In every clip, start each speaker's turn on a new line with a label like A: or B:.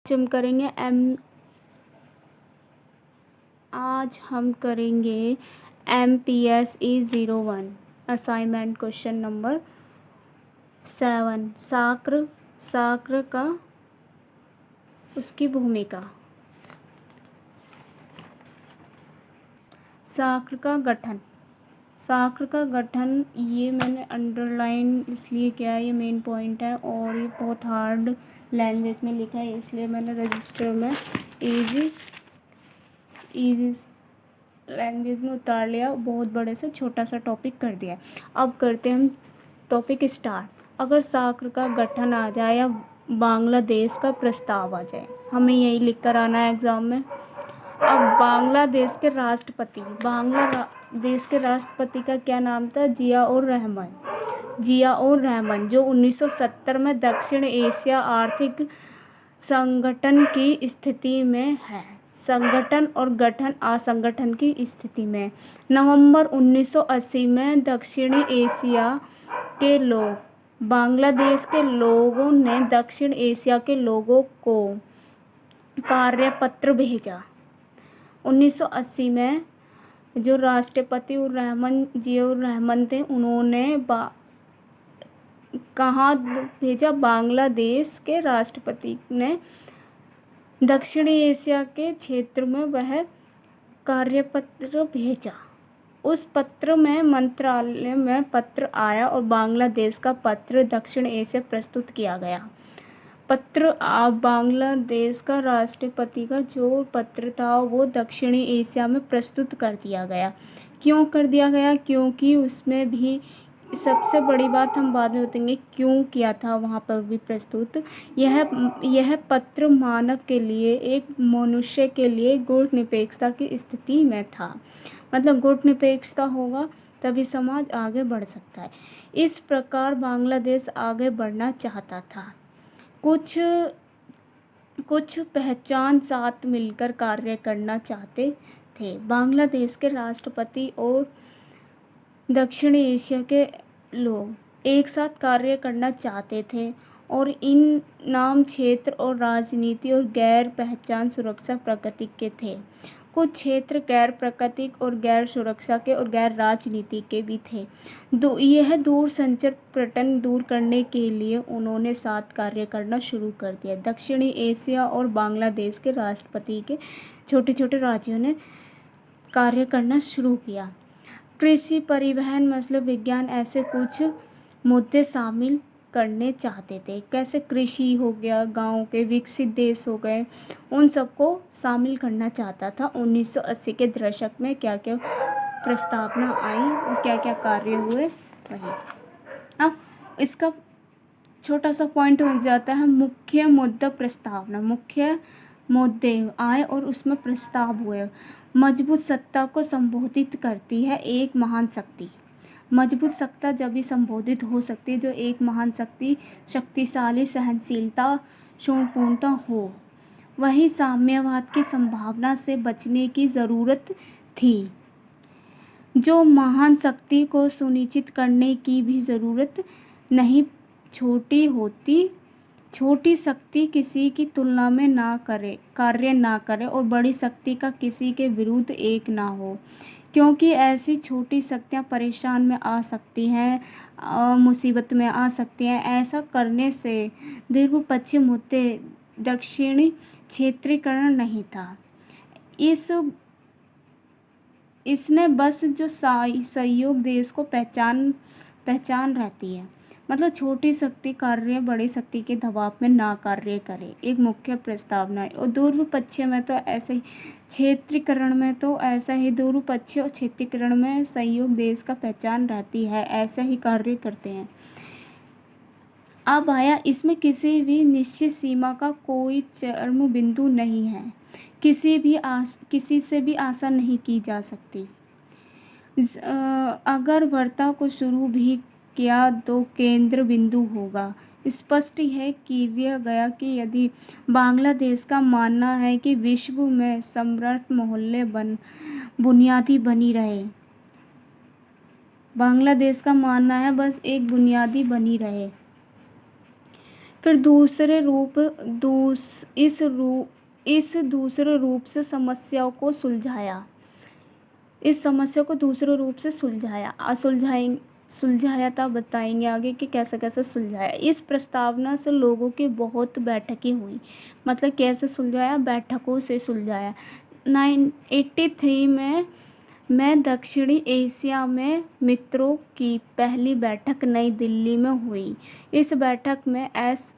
A: आज हम करेंगे MPSE 01 असाइनमेंट क्वेश्चन नंबर 7 साक्र का उसकी भूमिका। साक्र का गठन ये मैंने अंडरलाइन इसलिए किया है, ये मेन पॉइंट है और ये बहुत हार्ड लैंग्वेज में लिखा है, इसलिए मैंने रजिस्टर में इजी लैंग्वेज में उतार लिया, बहुत बड़े से छोटा सा टॉपिक कर दिया। अब करते हैं हम टॉपिक स्टार्ट। अगर साक्र का गठन आ जाए या बांग्लादेश का प्रस्ताव आ जाए, हमें यही लिख कर आना है एग्ज़ाम में। अब बांग्लादेश के राष्ट्रपति का क्या नाम था? जियाउर रहमान, जो 1970 में दक्षिण एशिया आर्थिक संगठन की स्थिति में है। संगठन और गठन असंगठन की स्थिति में। नवंबर 1980 में दक्षिणी एशिया के लोग बांग्लादेश के लोगों ने दक्षिण एशिया के लोगों को कार्यपत्र भेजा। 1980 में जो राष्ट्रपति जियाउर रहमान थे, उन्होंने कहाँ भेजा? बांग्लादेश के राष्ट्रपति ने दक्षिणी एशिया के क्षेत्र में वह कार्यपत्र भेजा। उस पत्र में मंत्रालय में पत्र आया और बांग्लादेश का पत्र दक्षिण एशिया प्रस्तुत किया गया। बांग्लादेश का राष्ट्रपति का जो पत्र था वो दक्षिणी एशिया में प्रस्तुत कर दिया गया। क्यों कर दिया गया? क्योंकि उसमें भी सबसे बड़ी बात हम बाद में बताएंगे क्यों किया था वहाँ पर भी प्रस्तुत। यह पत्र मानव के लिए, एक मनुष्य के लिए गुणनिरपेक्षता की स्थिति में था। मतलब गुणनिरपेक्षता होगा तभी समाज आगे बढ़ सकता है। इस प्रकार बांग्लादेश आगे बढ़ना चाहता था। कुछ पहचान साथ मिलकर कार्य करना चाहते थे। बांग्लादेश के राष्ट्रपति और दक्षिण एशिया के लोग एक साथ कार्य करना चाहते थे और इन नाम क्षेत्र और राजनीति और गैर पहचान सुरक्षा प्रकृति के थे। कुछ क्षेत्र गैर प्राकृतिक और गैर सुरक्षा के और गैर राजनीति के भी थे। यह दूरसंचार पर्यटन दूर करने के लिए उन्होंने साथ कार्य करना शुरू कर दिया। दक्षिणी एशिया और बांग्लादेश के राष्ट्रपति के छोटे छोटे राज्यों ने कार्य करना शुरू किया। कृषि, परिवहन, मसले, विज्ञान ऐसे कुछ मुद्दे शामिल करने चाहते थे। कैसे? कृषि हो गया, गांव के विकसित देश हो गए, उन सबको शामिल करना चाहता था। 1980 के दशक में क्या क्या प्रस्तावना आई और क्या क्या कार्य हुए वही। अब इसका छोटा सा पॉइंट हो जाता है मुख्य मुद्दा प्रस्तावना। मुख्य मुद्दे आए और उसमें प्रस्ताव हुए। मजबूत सत्ता को संबोधित करती है एक महान शक्ति। मजबूत सत्ता जब भी संबोधित हो सकती है जो एक महान शक्ति, शक्तिशाली, सहनशीलता, शून्यपूर्णता हो। वही साम्यवाद की संभावना से बचने की ज़रूरत थी, जो महान शक्ति को सुनिश्चित करने की भी ज़रूरत नहीं छोटी शक्ति किसी की तुलना में कार्य ना करे और बड़ी शक्ति का किसी के विरुद्ध एक ना हो, क्योंकि ऐसी छोटी शक्तियाँ परेशान में आ सकती हैं, मुसीबत में आ सकती हैं। ऐसा करने से द्विपक्षीय मुद्दे दक्षिणी क्षेत्रीकरण नहीं था। इसने बस जो सहयोग देश को पहचान रहती है। मतलब छोटी शक्ति कार्य बड़ी शक्ति के दबाव में ना कार्य करे, एक मुख्य प्रस्तावना है। और द्विपक्षीय में तो ऐसे ही, क्षेत्रीकरण में तो ऐसा ही, द्विपक्षीय और क्षेत्रीकरण में सहयोग देश का पहचान रहती है, ऐसा ही कार्य करते हैं। अब आया, इसमें किसी भी निश्चित सीमा का कोई चरम बिंदु नहीं है, किसी से भी आशा नहीं की जा सकती। अगर वार्ता को शुरू भी किया तो केंद्र बिंदु होगा। स्पष्ट है किया गया कि यदि बांग्लादेश का मानना है कि विश्व में सम्राट मोहल्ले बुनियादी बनी रहे, बांग्लादेश का मानना है बस एक बुनियादी बनी रहे, फिर इस दूसरे रूप से समस्याओं को सुलझाया। इस समस्या को दूसरे रूप से सुलझाया था। बताएंगे आगे कि कैसे कैसे सुलझाया। इस प्रस्तावना से लोगों की बहुत बैठकें हुई। मतलब कैसे सुलझाया, बैठकों से सुलझाया। 1983 में दक्षिणी एशिया में मित्रों की पहली बैठक नई दिल्ली में हुई। इस बैठक में SARC,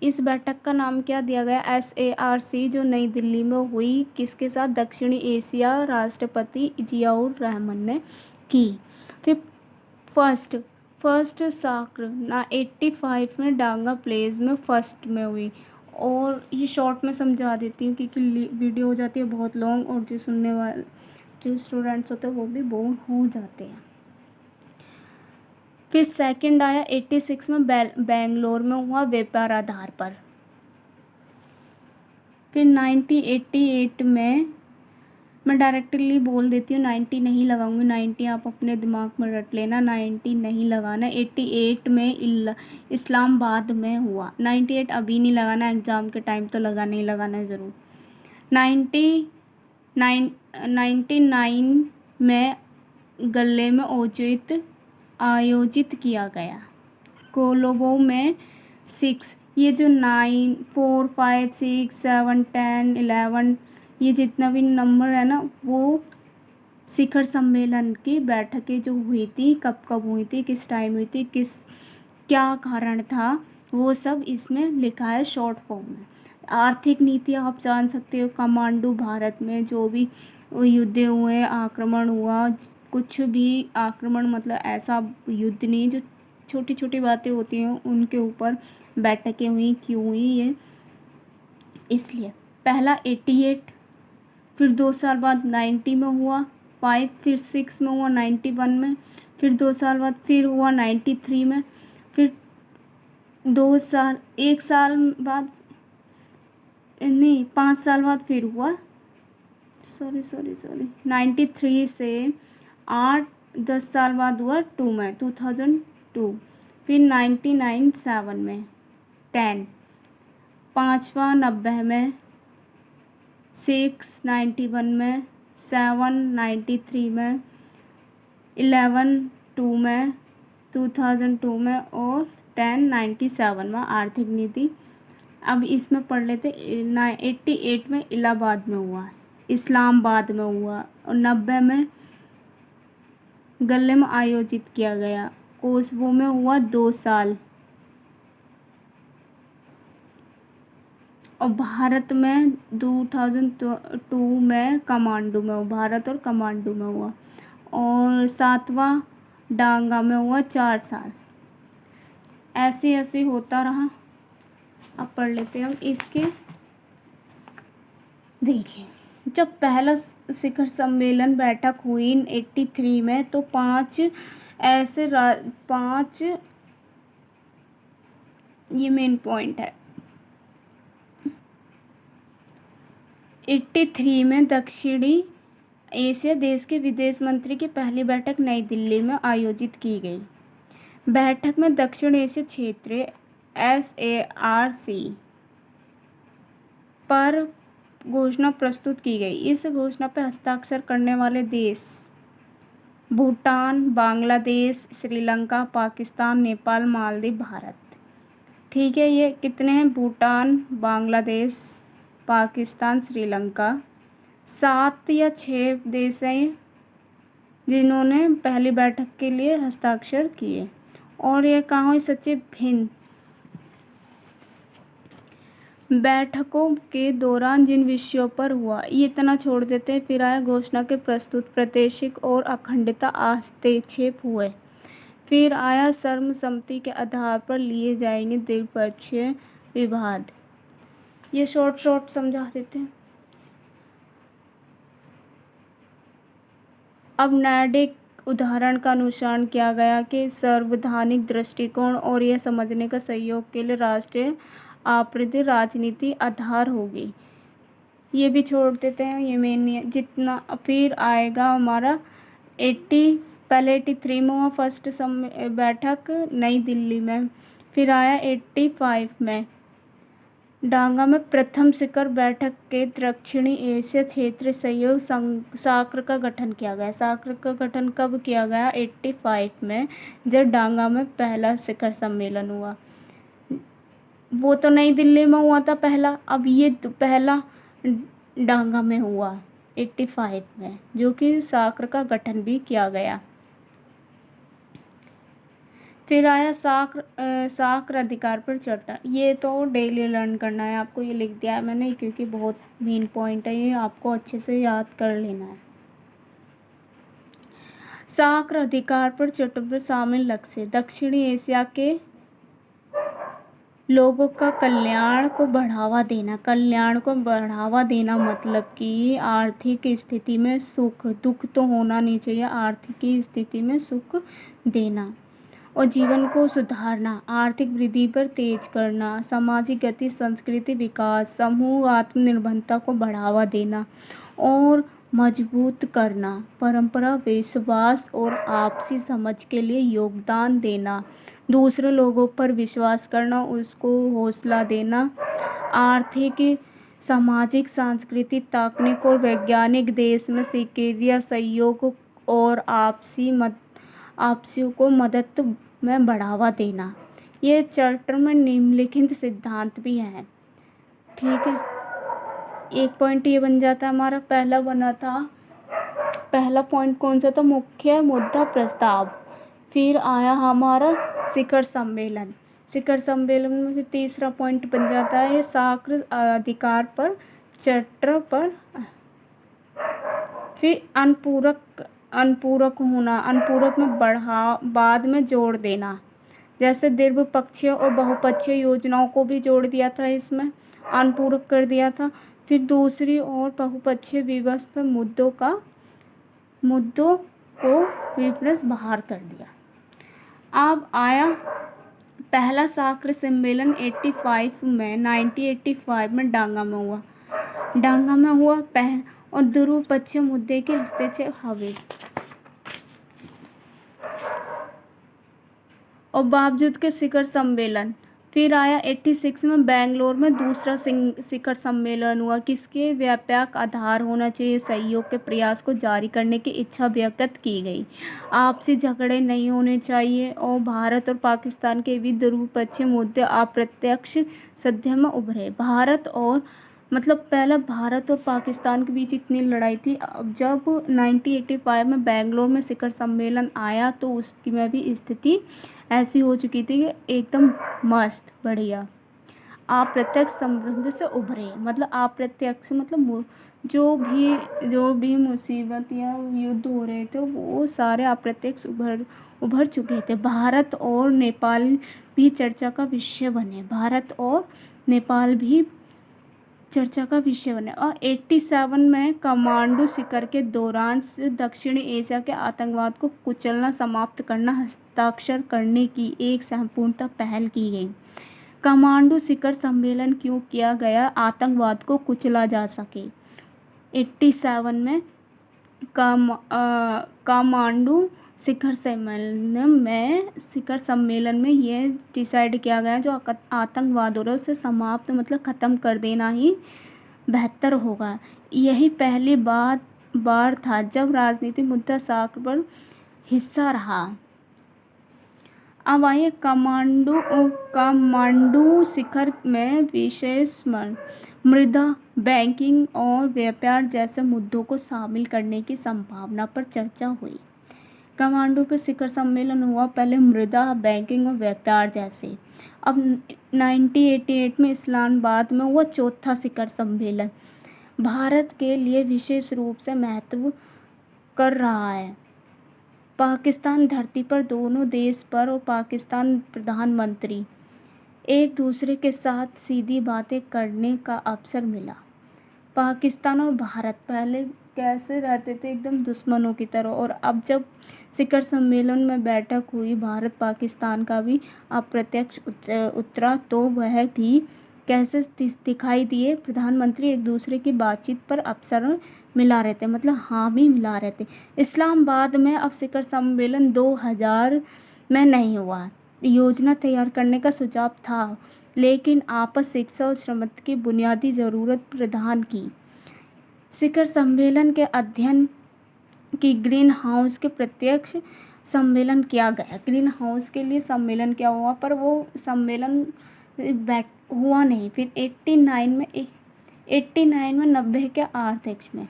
A: इस बैठक का नाम क्या दिया गया, SARC, जो नई दिल्ली में हुई। किसके साथ, दक्षिणी एशिया राष्ट्रपति जियाउर रहमान ने की। फिर फर्स्ट साक्र ना 85 में डांगा प्लेस में फर्स्ट में हुई। और ये शॉर्ट में समझा देती हूँ क्योंकि वीडियो हो जाती है बहुत लॉन्ग, और जो सुनने वाले जो स्टूडेंट्स होते हैं वो भी बोर हो जाते हैं। फिर सेकंड आया 86 में बेंगलोर में हुआ, व्यापार आधार पर। फिर 1988 में, मैं डायरेक्टली बोल देती हूँ, 90 नहीं लगाऊंगी, 90 आप अपने दिमाग में रट लेना, 90 नहीं लगाना। 88 में इस्लामाबाद में हुआ। 98 अभी नहीं लगाना, एग्ज़ाम के टाइम तो लगाना ही लगाना है ज़रूर। 99 में गले में आयोजित किया गया। कोलोबो में 6, ये जो 9, 4, 5, 6, 7, 10, 11, ये जितना भी नंबर है ना, वो शिखर सम्मेलन की बैठकें जो हुई थी, कब कब हुई थी, किस टाइम हुई थी, क्या कारण था, वो सब इसमें लिखा है शॉर्ट फॉर्म में। आर्थिक नीति आप जान सकते हो। काठमांडू भारत में जो भी युद्ध हुए, आक्रमण हुआ, कुछ भी आक्रमण मतलब ऐसा युद्ध नहीं, जो छोटी छोटी बातें होती हैं उनके ऊपर बैठकें हुई। क्यों हुई ये, इसलिए। पहला 88, फिर 2 साल बाद 90 में हुआ, 5, फिर 6 में हुआ, 91 में, फिर 2 साल बाद फिर हुआ 93 में, फिर 1 साल बाद नहीं 5 साल बाद फिर हुआ, सॉरी 93 से 8-10 साल बाद हुआ 2 में, 2002। फिर 99 7 में, 10, 5वां 90 में, 6 91 में, 7 93 में, 11 2 में, 2002 में, और 10 97 में आर्थिक नीति। अब इसमें पढ़ लेते। 88 में इलाहाबाद में हुआ, इस्लामाबाद में हुआ, और 90 में गले में आयोजित किया गया। कोसोवो में हुआ 2 साल, और भारत में 2002 में काठमांडू में हुआ, भारत और काठमांडू में हुआ। और 7वां डांगा में हुआ 4 साल। ऐसे ऐसे होता रहा। अब पढ़ लेते हैं हम इसके। देखिए, जब पहला शिखर सम्मेलन बैठक हुई 83 में, तो 5 ये मेन पॉइंट है। 83 में दक्षिणी एशिया देश के विदेश मंत्री की पहली बैठक नई दिल्ली में आयोजित की गई। बैठक में दक्षिण एशिया क्षेत्र SARC पर घोषणा प्रस्तुत की गई। इस घोषणा पर हस्ताक्षर करने वाले देश भूटान, बांग्लादेश, श्रीलंका, पाकिस्तान, नेपाल, मालदीव, भारत। ठीक है, ये कितने हैं, भूटान, बांग्लादेश, पाकिस्तान, श्रीलंका, 7 या 6 देश हैं जिन्होंने पहली बैठक के लिए हस्ताक्षर किए। और ये कहाँ हुई, सचिव हिंद। बैठकों के दौरान जिन विषयों पर हुआ, ये इतना छोड़ देते हैं। फिर आया घोषणा के प्रस्तुत, प्रादेशिक और अखंडता हस्तक्षेप हुए। फिर आया सर्वसम्मति के आधार पर लिए जाएंगे द्विपक्षीय विवाद। ये शॉर्ट समझा देते हैं। अब नैडिक उदाहरण का अनुसरण किया गया कि संवैधानिक दृष्टिकोण और यह समझने का सहयोग के लिए राष्ट्रीय आपराधिक राजनीति आधार होगी। ये भी छोड़ देते हैं, ये मेन नहीं है जितना। फिर आएगा हमारा पहले 83 में हुआ फर्स्ट बैठक नई दिल्ली में। फिर आया 85 में डांगा में प्रथम शिखर बैठक के दक्षिणी एशिया क्षेत्र सहयोग साक्र का गठन किया गया। साक्र का गठन कब किया गया? 85 में, जब डांगा में पहला शिखर सम्मेलन हुआ। वो तो नई दिल्ली में हुआ था पहला, अब ये पहला डांगा में हुआ 85 में, जो कि साक्र का गठन भी किया गया। फिर आया साक्र अधिकार पर चर्चा। ये तो डेली लर्न करना है आपको, ये लिख दिया है मैंने क्योंकि बहुत मेन पॉइंट है, ये आपको अच्छे से याद कर लेना है। साक्र अधिकार पर चर्चा में शामिल लक्ष्य दक्षिणी एशिया के लोगों का कल्याण को बढ़ावा देना। कल्याण को बढ़ावा देना मतलब कि आर्थिक स्थिति में सुख, दुख तो होना नहीं चाहिए, आर्थिक स्थिति में सुख देना और जीवन को सुधारना, आर्थिक वृद्धि पर तेज करना, सामाजिक गति, संस्कृति विकास, समूह आत्मनिर्भरता को बढ़ावा देना और मजबूत करना, परंपरा, विश्वास और आपसी समझ के लिए योगदान देना, दूसरे लोगों पर विश्वास करना, उसको हौसला देना, आर्थिक, सामाजिक, सांस्कृतिक, तकनीक और वैज्ञानिक देश में सक्रिय सहयोग और आपसियों को मदद में बढ़ावा देना। ये चार्टर में निम्नलिखित सिद्धांत भी हैं। ठीक है, एक पॉइंट ये बन जाता है हमारा। पहला बना था, पहला पॉइंट कौन सा था? मुख्य मुद्दा प्रस्ताव। फिर आया हमारा शिखर सम्मेलन। शिखर सम्मेलन में फिर तीसरा पॉइंट बन जाता है साक्र अधिकार पर चार्टर पर। फिर अनुपूरक होना, अनुपूरक में बाद में जोड़ देना, जैसे द्विपक्षीय और बहुपक्षीय योजनाओं को भी जोड़ दिया था, इसमें अनुपूरक कर दिया था। फिर दूसरी और बहुपक्षीय व्यवस्था मुद्दों को विपरीत बाहर कर दिया। अब आया पहला साक्र सम्मेलन 1985 में डांगा में हुआ। और द्विपक्षीय मुद्दे के हस्तक्षेप हवे और बावजूद के शिखर सम्मेलन। फिर आया 86 में बेंगलोर में दूसरा शिखर सम्मेलन हुआ। किसके? व्यापक आधार होना चाहिए, सहयोग के प्रयास को जारी करने की इच्छा व्यक्त की गई, आपसी झगड़े नहीं होने चाहिए और भारत और पाकिस्तान के बीच द्विपक्षीय मुद्दे अप्रत्यक्ष सद्य में उभरे। पहला भारत और पाकिस्तान के बीच इतनी लड़ाई थी। अब जब 1985 में बेंगलोर में शिखर सम्मेलन आया तो उसकी में भी स्थिति ऐसी हो चुकी थी कि एकदम मस्त बढ़िया अप्रत्यक्ष संबंध से उभरे। मतलब अप्रत्यक्ष मतलब जो भी मुसीबत या युद्ध हो रहे थे वो सारे अप्रत्यक्ष उभर चुके थे। भारत और नेपाल भी चर्चा का विषय बने। और 87 में काठमांडू शिखर के दौरान दक्षिणी एशिया के आतंकवाद को कुचलना, समाप्त करना, हस्ताक्षर करने की एक संपूर्णता पहल की गई। काठमांडू शिखर सम्मेलन क्यों किया गया? आतंकवाद को कुचला जा सके। 87 में काठमांडू शिखर सम्मेलन में ये डिसाइड किया गया जो आतंकवाद हो रहा है उसे समाप्त मतलब ख़त्म कर देना ही बेहतर होगा। यही पहली बार था जब राजनीतिक मुद्दा साक्र पर हिस्सा रहा। अब आइए काठमांडू शिखर में विशेष मृदा, बैंकिंग और व्यापार जैसे मुद्दों को शामिल करने की संभावना पर चर्चा हुई। काठमांडू पर शिखर सम्मेलन हुआ, पहले मृदा, बैंकिंग और व्यापार जैसे। अब 1988 में इस्लामाबाद में हुआ चौथा शिखर सम्मेलन, भारत के लिए विशेष रूप से महत्व कर रहा है। पाकिस्तान धरती पर दोनों देश पर और पाकिस्तान प्रधानमंत्री एक दूसरे के साथ सीधी बातें करने का अवसर मिला। पाकिस्तान और भारत पहले कैसे रहते थे? एकदम दुश्मनों की तरह। और अब जब शिखर सम्मेलन में बैठक हुई, भारत पाकिस्तान का भी अप्रत्यक्ष उतरा तो वह भी कैसे दिखाई दिए? प्रधानमंत्री एक दूसरे की बातचीत पर अवसर मिला रहे थे, मतलब हामी मिला रहे थे। इस्लामाबाद में अब शिखर सम्मेलन 2000 में नहीं हुआ। योजना तैयार करने का सुझाव था, लेकिन आपस शिक्षा और श्रम की बुनियादी ज़रूरत प्रदान की। शिखर सम्मेलन के अध्ययन की ग्रीन हाउस के प्रत्यक्ष सम्मेलन किया गया। ग्रीन हाउस के लिए सम्मेलन क्या हुआ, पर वो सम्मेलन हुआ नहीं। फिर 89 में 90 के आर्थिक में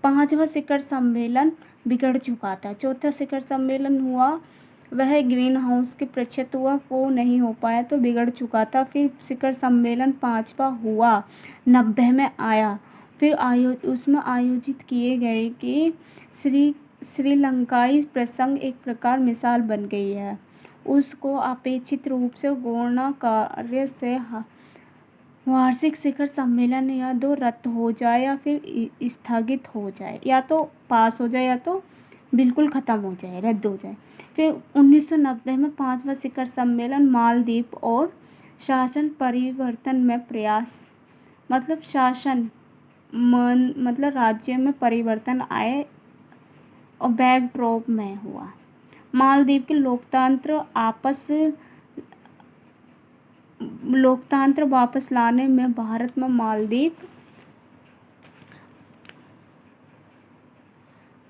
A: 5वां शिखर सम्मेलन बिगड़ चुका था। चौथा शिखर सम्मेलन हुआ, वह ग्रीन हाउस के प्रक्षेत्र हुआ, वो नहीं हो पाया तो बिगड़ चुका था। फिर शिखर सम्मेलन 5वां हुआ, 90 में आया। फिर उसमें आयोजित किए गए कि श्रीलंकाई प्रसंग एक प्रकार मिसाल बन गई है। उसको अपेक्षित रूप से गौण कार्य से वार्षिक शिखर सम्मेलन या तो रद्द हो जाए या फिर स्थगित हो जाए, या तो पास हो जाए या तो बिल्कुल ख़त्म हो जाए, रद्द हो जाए। फिर 1990 में 5वां शिखर सम्मेलन मालदीव और शासन परिवर्तन में प्रयास, मतलब मतलब राज्य में परिवर्तन आए और बैकड्रॉप में हुआ। मालदीव के लोकतंत्र वापस लाने में भारत में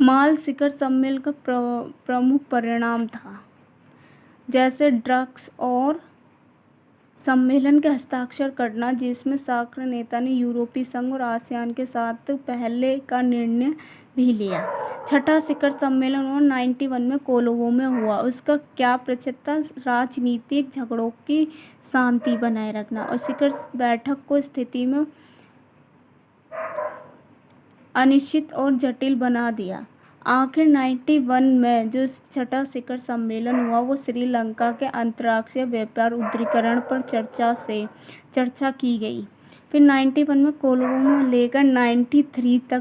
A: माल शिखर सम्मेलन का प्रमुख परिणाम था। जैसे ड्रग्स और सम्मेलन के हस्ताक्षर करना, जिसमें सार्क नेता ने यूरोपीय संघ और आसियान के साथ पहले का निर्णय भी लिया। छठा शिखर सम्मेलन 91 में कोलोवो में हुआ। उसका क्या प्रक्षेत्र था? राजनीतिक झगड़ों की शांति बनाए रखना, और शिखर बैठक को स्थिति में अनिश्चित और जटिल बना दिया। आखिर 91 में जो छठा शिखर सम्मेलन हुआ, वो श्रीलंका के अंतर्राष्ट्रीय व्यापार उदारीकरण पर चर्चा की गई। फिर 91 में कोलोवो में लेकर 93 तक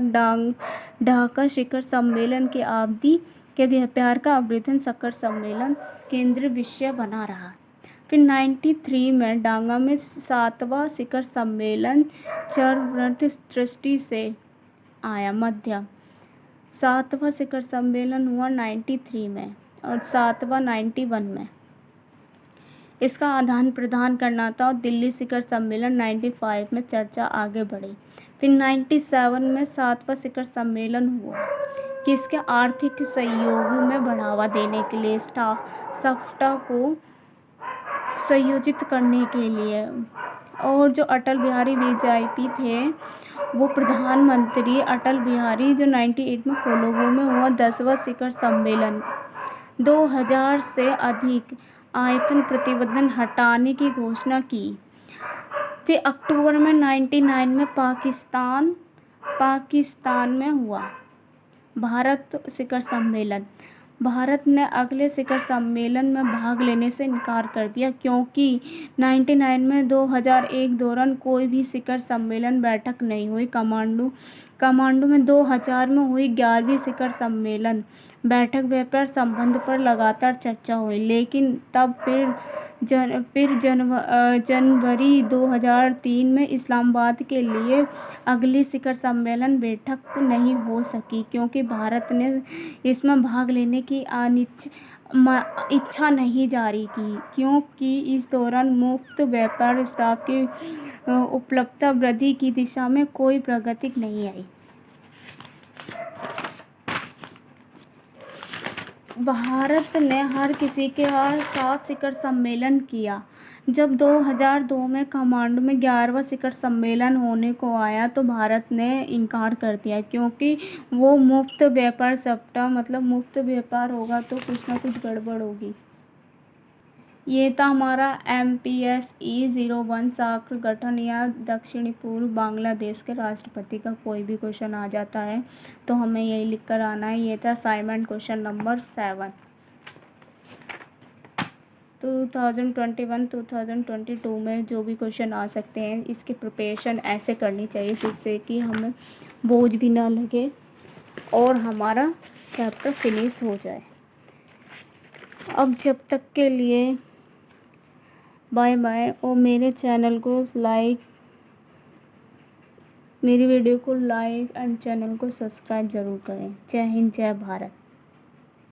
A: ढाका शिखर सम्मेलन की अवधि के व्यापार का अवरोधन शिखर सम्मेलन केंद्रीय विषय बना रहा। फिर 93 में ढाका में 7वां शिखर सम्मेलन चरमराती दृष्टि से आया। मध्य 7वां शिखर सम्मेलन हुआ 93 में और 7वां 91 में। इसका आदान प्रदान करना था, और दिल्ली शिखर सम्मेलन 95 में चर्चा आगे बढ़ी। फिर 97 में 7वां शिखर सम्मेलन हुआ, जिसके आर्थिक सहयोग में बढ़ावा देने के लिए सफ्टा को संयोजित करने के लिए, और जो अटल बिहारी वाजपेयी थे, वो प्रधानमंत्री अटल बिहारी, जो 98 में कोलोवो में हुआ। 10वां शिखर सम्मेलन 2000 से अधिक आयतन प्रतिबंध हटाने की घोषणा की। फिर अक्टूबर में 99 में पाकिस्तान में हुआ। भारत शिखर सम्मेलन, भारत ने अगले शिखर सम्मेलन में भाग लेने से इनकार कर दिया, क्योंकि 99 में 2001 दौरान कोई भी शिखर सम्मेलन बैठक नहीं हुई। काठमांडू में 2000 में हुई 11वीं शिखर सम्मेलन बैठक व्यापार संबंध पर लगातार चर्चा हुई, लेकिन तब फिर जनवरी 2003 में इस्लामाबाद के लिए अगली शिखर सम्मेलन बैठक नहीं हो सकी, क्योंकि भारत ने इसमें भाग लेने की इच्छा नहीं जारी की, क्योंकि इस दौरान मुफ्त व्यापार स्टाफ की उपलब्धता वृद्धि की दिशा में कोई प्रगति नहीं आई। भारत ने हर किसी के साथ शिखर सम्मेलन किया। जब 2002 में काठमांडू में 11वां शिखर सम्मेलन होने को आया, तो भारत ने इनकार कर दिया, क्योंकि वो मुफ्त व्यापार सफ्टा, मतलब मुफ्त व्यापार होगा तो कुछ ना कुछ गड़बड़ होगी। ये था हमारा MPSE 01 सार्क गठन या दक्षिणी पूर्व बांग्लादेश के राष्ट्रपति का कोई भी क्वेश्चन आ जाता है तो हमें यही लिख कर आना है। ये था असाइनमेंट क्वेश्चन नंबर 7। 2021-2022 में जो भी क्वेश्चन आ सकते हैं, इसकी प्रिपरेशन ऐसे करनी चाहिए जिससे कि हमें बोझ भी ना लगे और हमारा चैप्टर फिनिश हो जाए। अब जब तक के लिए बाय बाय। और मेरे वीडियो को लाइक एंड चैनल को सब्सक्राइब ज़रूर करें। जय हिंद, जय भारत।